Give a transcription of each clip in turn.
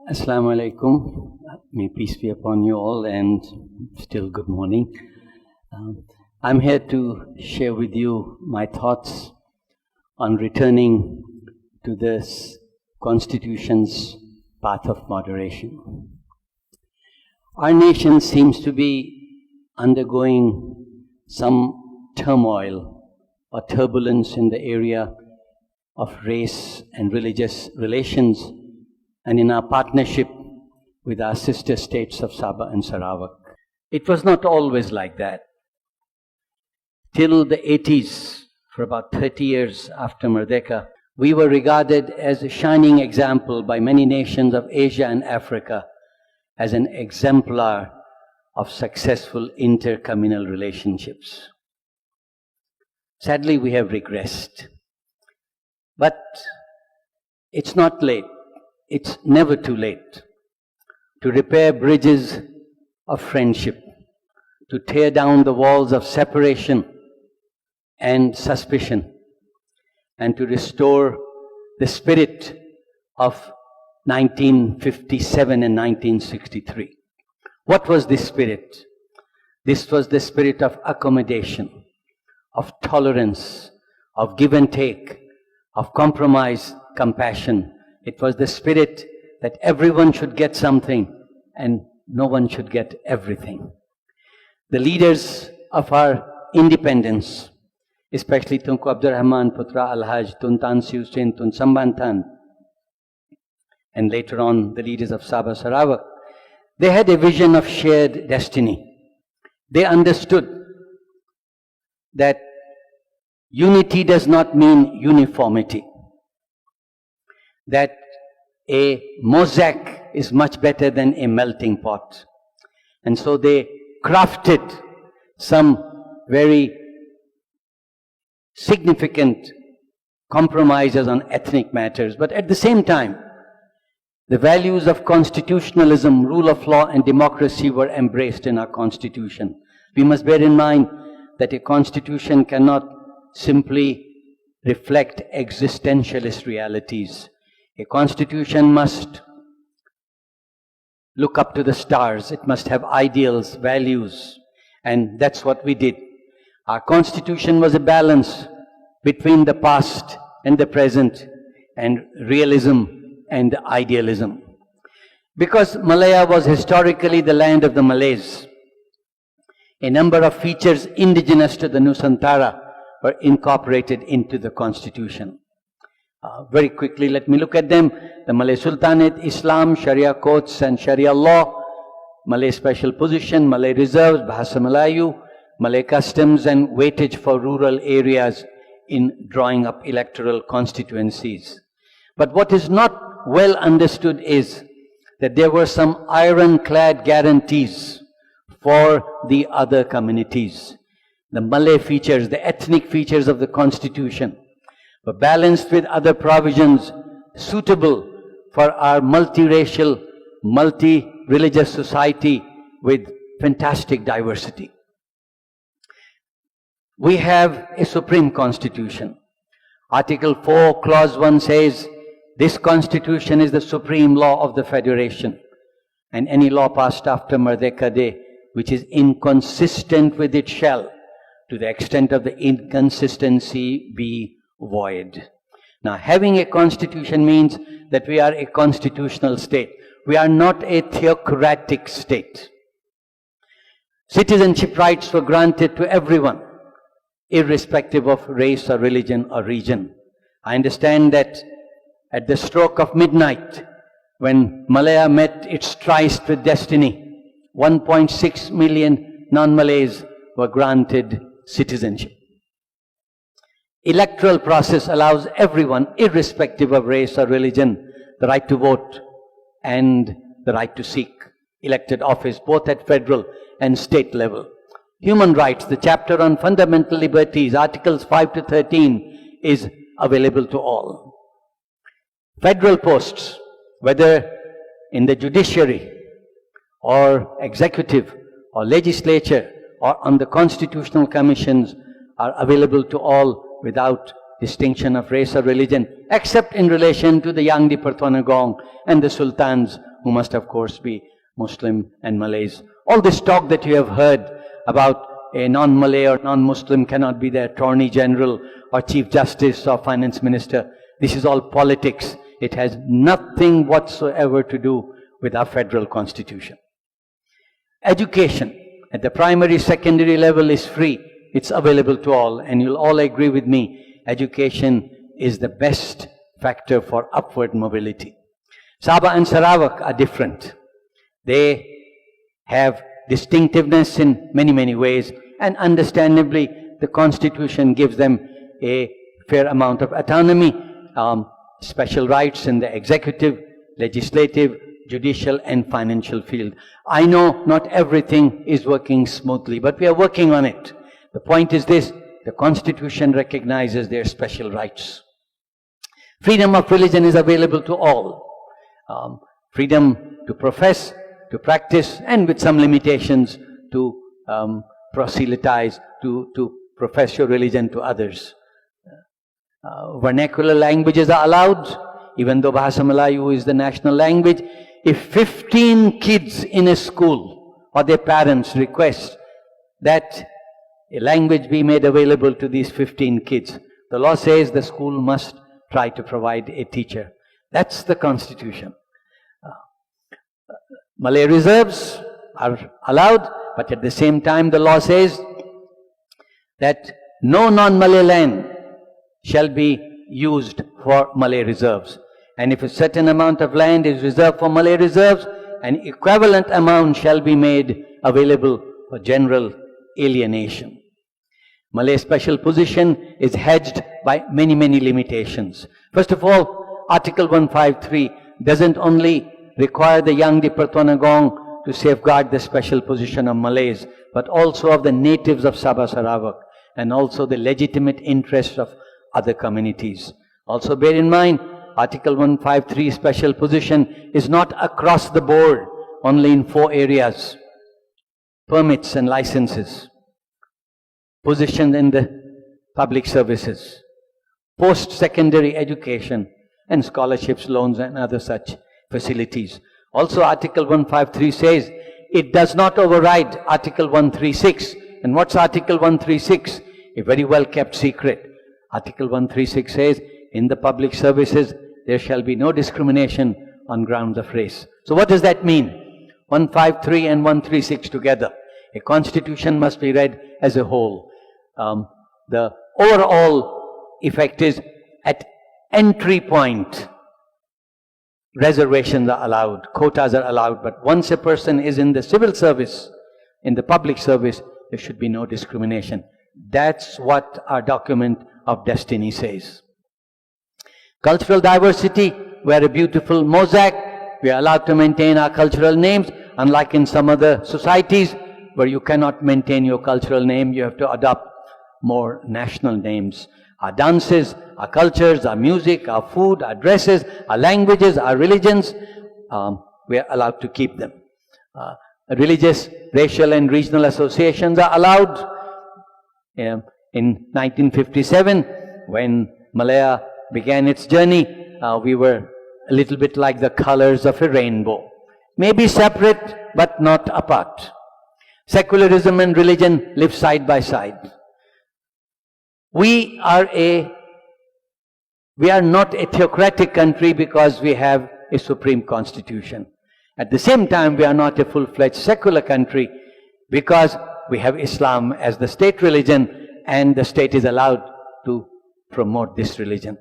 Assalamu alaikum. May peace be upon you all, and still good morning. I'm here to share with you my thoughts on returning to this Constitution's path of moderation. Our nation seems to be undergoing some turmoil or turbulence in the area of race and religious relations, and in our partnership with our sister states of Sabah and Sarawak. It was not always like that. Till the 80s, for about 30 years after Merdeka, we were regarded as a shining example by many nations of Asia and Africa as an exemplar of successful intercommunal relationships. Sadly, we have regressed. But it's not late. It's never too late to repair bridges of friendship, to tear down the walls of separation and suspicion, and to restore the spirit of 1957 and 1963. What was this spirit? This was the spirit of accommodation, of tolerance, of give and take, of compromise, compassion. It was the spirit that everyone should get something and no one should get everything. The leaders of our independence, especially Tunku Abdur Rahman, Putra Al-Haj, Tun Tan Sri Hussain, Tun Sambantan, and later on the leaders of Sabah Sarawak, they had a vision of shared destiny. They understood that unity does not mean uniformity, that a mosaic is much better than a melting pot. And so they crafted some very significant compromises on ethnic matters. But at the same time, the values of constitutionalism, rule of law and democracy were embraced in our constitution. We must bear in mind that a constitution cannot simply reflect existentialist realities. A constitution must look up to the stars. It must have ideals, values, and that's what we did. Our constitution was a balance between the past and the present, and realism and idealism. Because Malaya was historically the land of the Malays, a number of features indigenous to the Nusantara were incorporated into the constitution. Very quickly, let me look at them. The Malay Sultanate, Islam, Sharia courts and Sharia law, Malay special position, Malay reserves, Bahasa Melayu, Malay customs and weightage for rural areas in drawing up electoral constituencies. But what is not well understood is that there were some ironclad guarantees for the other communities. The Malay features, the ethnic features of the constitution were balanced with other provisions suitable for our multiracial, multi-religious society with fantastic diversity. We have a supreme constitution. Article 4, clause 1 says, this constitution is the supreme law of the federation, and any law passed after Merdeka Day which is inconsistent with it shall, to the extent of the inconsistency, be void. Now, having a constitution means that we are a constitutional state. We are not a theocratic state. Citizenship rights were granted to everyone, irrespective of race or religion or region. I understand that at the stroke of midnight, when Malaya met its tryst with destiny, 1.6 million non-Malays were granted citizenship. Electoral process allows everyone, irrespective of race or religion, the right to vote and the right to seek elected office, both at federal and state level. Human rights, the chapter on fundamental liberties, Articles 5 to 13, is available to all. Federal posts, whether in the judiciary or executive or legislature or on the constitutional commissions, are available to all without distinction of race or religion, except in relation to the Yang di Pertuanagong and the sultans who must of course be Muslim and Malays. All this talk that you have heard about a non-Malay or non-Muslim cannot be the Attorney General or Chief Justice or Finance Minister. This is all politics. It has nothing whatsoever to do with our federal constitution. Education at the primary, secondary level is free. It's available to all, and you'll all agree with me. Education is the best factor for upward mobility. Sabah and Sarawak are different. They have distinctiveness in many, many ways, and understandably, the constitution gives them a fair amount of autonomy, special rights in the executive, legislative, judicial and financial field. I know not everything is working smoothly, but we are working on it. The point is this: the constitution recognizes their special rights. Freedom of religion is available to all. Freedom to profess, to practice, and with some limitations to proselytize, to profess your religion to others. Vernacular languages are allowed, even though Bahasa Melayu is the national language. If 15 kids in a school or their parents request that a language be made available to these 15 kids, the law says the school must try to provide a teacher. That's the constitution. Malay reserves are allowed, but at the same time the law says that no non-Malay land shall be used for Malay reserves. And if a certain amount of land is reserved for Malay reserves, an equivalent amount shall be made available for general alienation. Malay special position is hedged by many, many limitations. First of all, Article 153 doesn't only require the Yang di Pertuan to safeguard the special position of Malays, but also of the natives of Sabah Sarawak, and also the legitimate interests of other communities. Also bear in mind, Article 153 special position is not across the board, only in 4 areas: permits and licenses, position in the public services, post-secondary education, and scholarships, loans, and other such facilities. Also, Article 153 says it does not override Article 136. And what's Article 136? A very well kept secret. Article 136 says, in the public services, there shall be no discrimination on grounds of race. So what does that mean? 153 and 136 together. A constitution must be read as a whole. The overall effect is, at entry point, reservations are allowed, quotas are allowed, but once a person is in the civil service, in the public service, there should be no discrimination. That's what our document of destiny says. Cultural diversity, we are a beautiful mosaic. We are allowed to maintain our cultural names, unlike in some other societies where you cannot maintain your cultural name, you have to adopt more national names. Our dances, our cultures, our music, our food, our dresses, our languages, our religions, we are allowed to keep them. Religious, racial and regional associations are allowed. In 1957, when Malaya began its journey, we were a little bit like the colors of a rainbow. Maybe separate, but not apart. Secularism and religion live side by side. We are not a theocratic country because we have a supreme constitution. At the same time, we are not a full-fledged secular country because we have Islam as the state religion, and the state is allowed to promote this religion.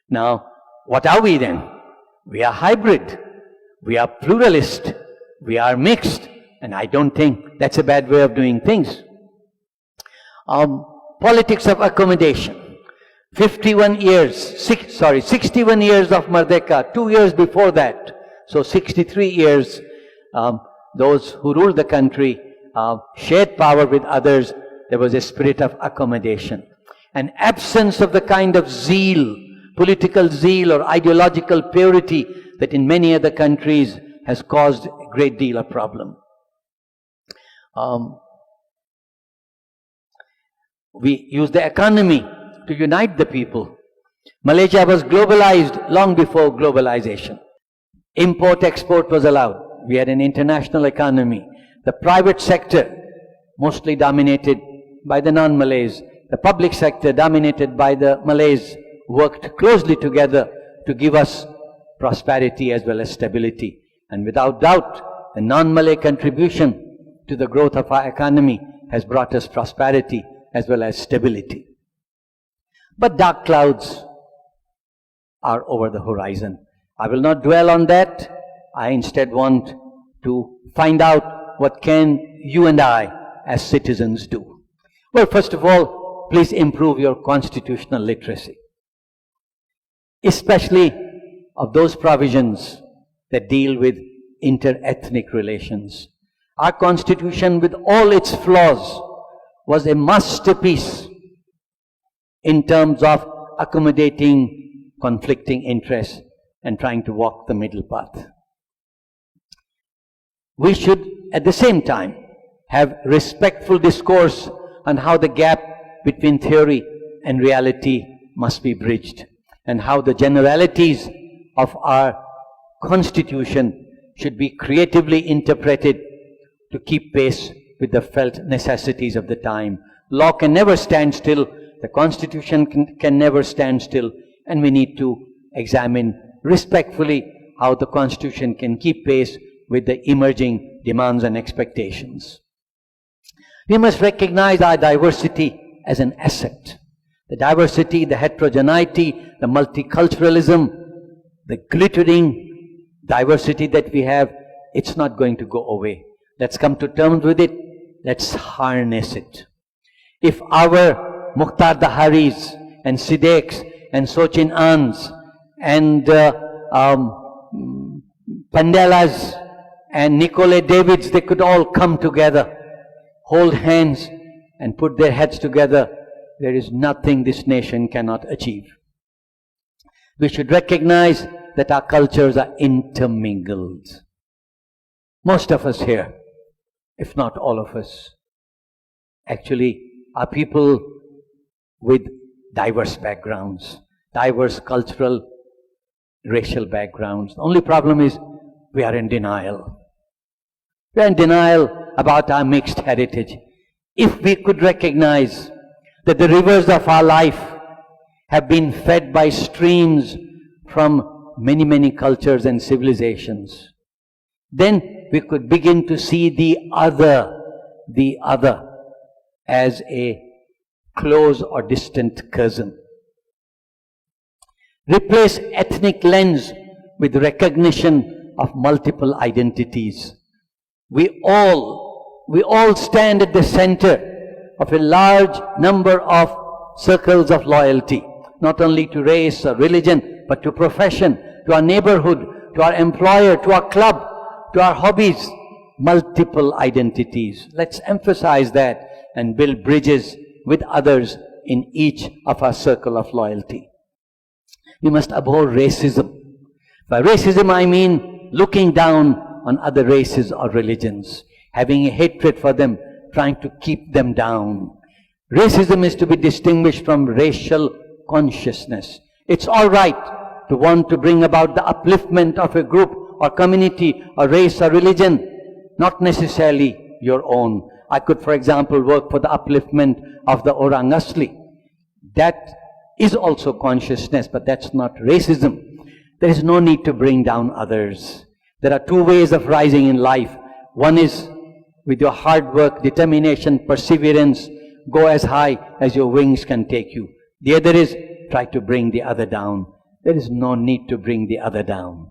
Now, what are we then? We are hybrid. We are pluralist. We are mixed. And I don't think that's a bad way of doing things. Politics of accommodation. 61 years of Merdeka, 2 years before that. So 63 years, those who ruled the country shared power with others. There was a spirit of accommodation. An absence of the kind of zeal, political zeal or ideological purity that in many other countries has caused a great deal of problem. We use the economy to unite the people. Malaysia was globalized long before globalization. Import-export was allowed. We had an international economy. The private sector, mostly dominated by the non-Malays, the public sector dominated by the Malays, worked closely together to give us prosperity as well as stability. And without doubt, the non-Malay contribution to the growth of our economy has brought us prosperity as well as stability. But dark clouds are over the horizon. I will not dwell on that. I instead want to find out what can you and I as citizens do. Well, first of all, please improve your constitutional literacy, especially of those provisions that deal with inter-ethnic relations. Our constitution, with all its flaws, was a masterpiece in terms of accommodating conflicting interests and trying to walk the middle path. We should, at the same time, have respectful discourse on how the gap between theory and reality must be bridged, and how the generalities of our constitution should be creatively interpreted to keep pace with the felt necessities of the time. Law can never stand still, the constitution can never stand still, and we need to examine respectfully how the constitution can keep pace with the emerging demands and expectations. We must recognize our diversity as an asset. The diversity, the heterogeneity, the multiculturalism, the glittering diversity that we have, it's not going to go away. Let's come to terms with it. Let's harness it. If our Mukhtar Daharis and Siddiqs and Sochin Ans and Pandelas and Nicole Davids, they could all come together, hold hands and put their heads together, there is nothing this nation cannot achieve. We should recognize that our cultures are intermingled. Most of us here, if not all of us, actually are people with diverse backgrounds, diverse cultural, racial backgrounds. The only problem is we are in denial. We are in denial about our mixed heritage. If we could recognize that the rivers of our life have been fed by streams from many, many cultures and civilizations, then we could begin to see the other as a close or distant cousin. Replace ethnic lens with recognition of multiple identities. We all stand at the center of a large number of circles of loyalty, not only to race or religion, but to profession, to our neighborhood, to our employer, to our club, to our hobbies. Multiple identities. Let's emphasize that and build bridges with others in each of our circle of loyalty. We must abhor racism. By racism I mean looking down on other races or religions, having a hatred for them, trying to keep them down. Racism is to be distinguished from racial consciousness. It's all right to want to bring about the upliftment of a group or community or race or religion, not necessarily your own. I could, for example, work for the upliftment of the Orang Asli. That is also consciousness, but that's not racism. There is no need to bring down others. There are two ways of rising in life. One is with your hard work, determination, perseverance, go as high as your wings can take you. The other is try to bring the other down. There is no need to bring the other down.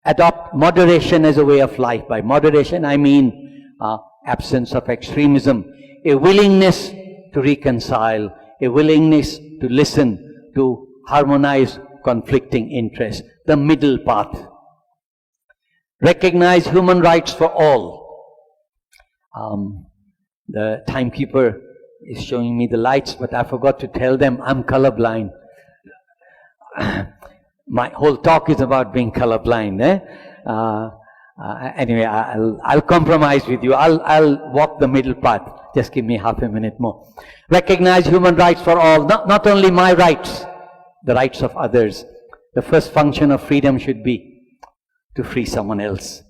Adopt moderation as a way of life. By moderation I mean absence of extremism, a willingness to reconcile, a willingness to listen, to harmonize conflicting interests, the middle path. Recognize human rights for all. The timekeeper is showing me the lights, but I forgot to tell them I'm colorblind. My whole talk is about being colorblind. Anyway, I'll compromise with you. I'll walk the middle path. Just give me half a minute more. Recognize human rights for all. Not only my rights, the rights of others. the first function of freedom should be to free someone else.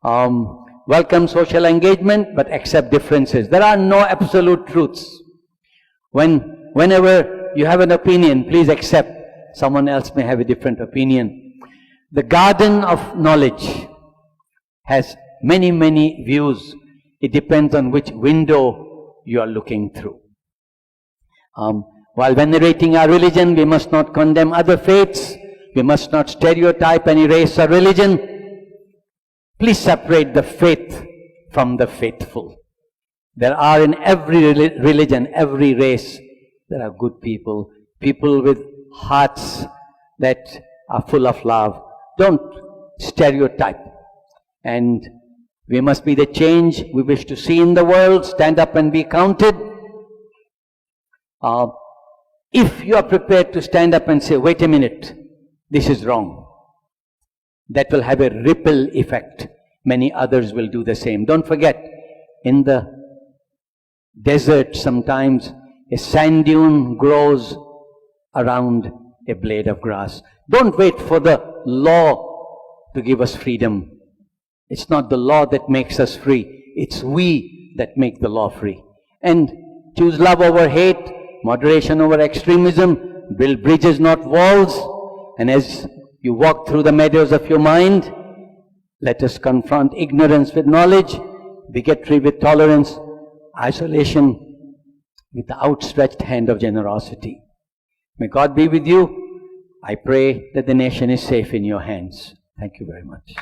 Welcome social engagement, but accept differences. There are no absolute truths. Whenever you have an opinion, please accept someone else may have a different opinion. The garden of knowledge has many, many views. It depends on which window you are looking through. While venerating our religion, we must not condemn other faiths. We must not stereotype any race or religion. Please separate the faith from the faithful. There are in every religion, every race, there are good people, people with hearts that are full of love. Don't stereotype. And we must be the change we wish to see in the world. Stand up and be counted. If you are prepared to stand up and say, wait a minute, this is wrong, that will have a ripple effect. Many others will do the same. Don't forget, in the desert sometimes a sand dune grows around a blade of grass. Don't wait for the law to give us freedom. It's not the law that makes us free. It's we that make the law free. And choose love over hate, moderation over extremism, build bridges, not walls. And as you walk through the meadows of your mind, let us confront ignorance with knowledge, bigotry with tolerance, isolation with the outstretched hand of generosity. May God be with you. I pray that the nation is safe in your hands. Thank you very much.